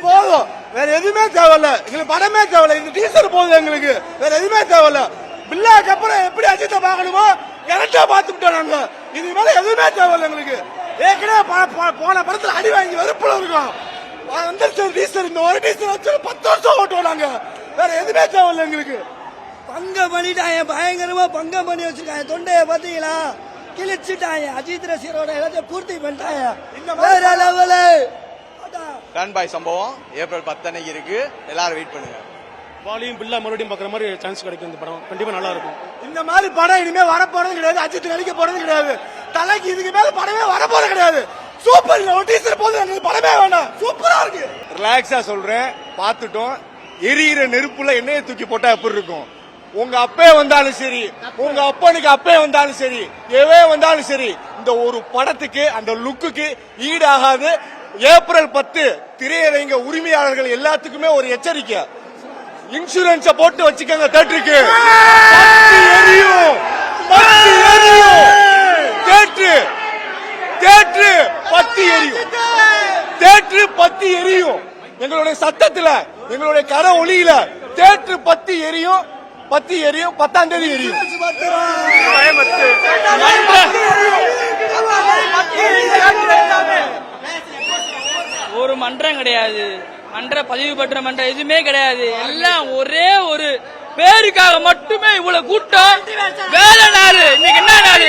போதும், வேற எதுவுமே தேவையில்ல. எங்களுக்கு படமே தேவையில்ல. இந்த டீசர் போதும் எங்களுக்கு, வேற எதுவுமே தேவையில்ல. பில்லாக்கு அப்புறம் எப்படி அஜித்தை பார்க்கணுமோ கரெக்டா பார்த்துட்டோம் நாங்க. இது மேல எதுவுமே தேவையில்ல எங்களுக்கு. ஏற்கனவே போன படத்துல அடி வாங்கி வெறுப்புல இருக்கோம். அந்த டீசர் இந்த ஒரு டீசர் வச்சு 10 வருஷம் ஓட்டுவோம் நாங்க. வேற எதுவுமே தேவையில்ல எங்களுக்கு. பங்கம் பண்ணிட்டாங்க, பயங்கரமா பங்கம் பண்ணி வச்சிருக்காங்க. தொண்டைய பாத்தீங்களா, கிழிச்சிட்டாங்க. அஜித் ரசிகரோட எல்லாத்தையும் பூர்த்தி பண்ணிட்டாங்க. வேற லெவலு. டன் பாய் சம்பவம் ஏப்ரல் 10 அன்னைக்கு இருக்கு. எல்லாரும் வெயிட் பண்ணுங்க. வாலியும் பில்லா மறுபடியும் பாக்குற மாதிரி சான்ஸ் கிடைக்கும். இந்த படம் கண்டிப்பா நல்லா இருக்கும். இந்த மாதிரி படம் இனிமே வரப்போறது கிடையாது. அஜித் நடிக்க போறது கிடையாது. தலைக்கு இதுக்கு மேல படமே வரப்போறது கிடையாது. சூப்பர். ஒரு டீசர் போது படமே வேண்டாம். சூப்பரா இருக்கு. ரிலாக்ஸா சொல்றேன், பாத்துட்டோம். எரியிற நெருப்புல எண்ணெயை தூக்கி போட்டா எப்படி இருக்கும்? உங்க அப்பே வந்தாலும் சரி, உங்க அப்பனுக்கு அப்பே வந்தாலும் சரி, எவே வந்தாலும் சரி, இந்த ஒரு படத்துக்கு அந்த லுக்குக்கு ஈடாகாது. ஏப்ரல் 10 திரையரங்க உரிமையாளர்கள் எல்லாத்துக்குமே ஒரு எச்சரிக்கை. இன்சூரன்ஸ போட்டு வச்சுக்கோங்க. தேட்டருக்கு எரியும், தேட்டரு 10 எரியும், தேட்டரு 10 எரியும். எங்களுடைய சத்தத்துல, எங்களுடைய கர ஒளியில தேட்டரு 10 எரியும். 10ஆம் தேதி எரியும். ஒரு மன்றம் கிடையாது, பதிவு பெற்ற மன்றம் எதுவுமே கிடையாது. எல்லாம் ஒரே ஒரு பேருக்காக மட்டுமே இவ்வளவு கூட்டம். வேலை நாள் இன்னைக்கு என்ன நாள்?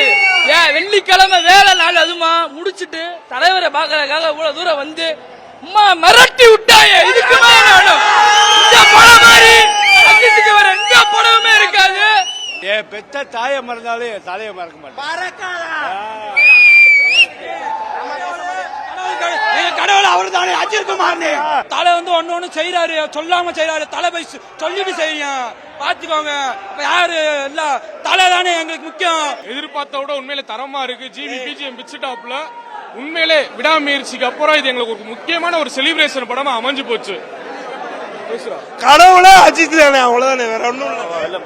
ஏன் வெள்ளிக்கிழமை வேலை நாள். அதுமா முடிச்சுட்டு தலைவரை பாக்குறதுக்காக இவ்வளவு தூரம் வந்து மிரட்டி விட்டாங்க. இதுக்கு மேல வேணும்? இந்த படம் மாதிரி அஜித்துக்கு வேற எந்த படமுமே இருக்காது. என் பெத்த தாயை மறந்தாலே என் தலையை மறக்க மாட்டேன். கடவுள் அவரு தானே அஜித் குமார். தலை வந்து ஒன்னு செய்யறாரு, சொல்லாம செய்யறாரு. தலை போய் சொல்லிட்டு செய்யும். பாத்துக்கோங்க. யாரு இல்ல, தலை தானே எங்களுக்கு முக்கியம். எதிர்பார்த்த விட உண்மையில தரமா இருக்கு. ஜிவி பிஜிஎம் பிச்சுட்டாப்ல உண்மையிலே விடாமுயற்சிக்கு அப்புறம் இது எங்களுக்கு ஒரு முக்கியமான ஒரு செலிப்ரேஷன் படமா அமைஞ்சு போச்சு. கடவுளே அஜித் தானே, அவ்வளவுதானே, வேற ஒண்ணும் இல்ல.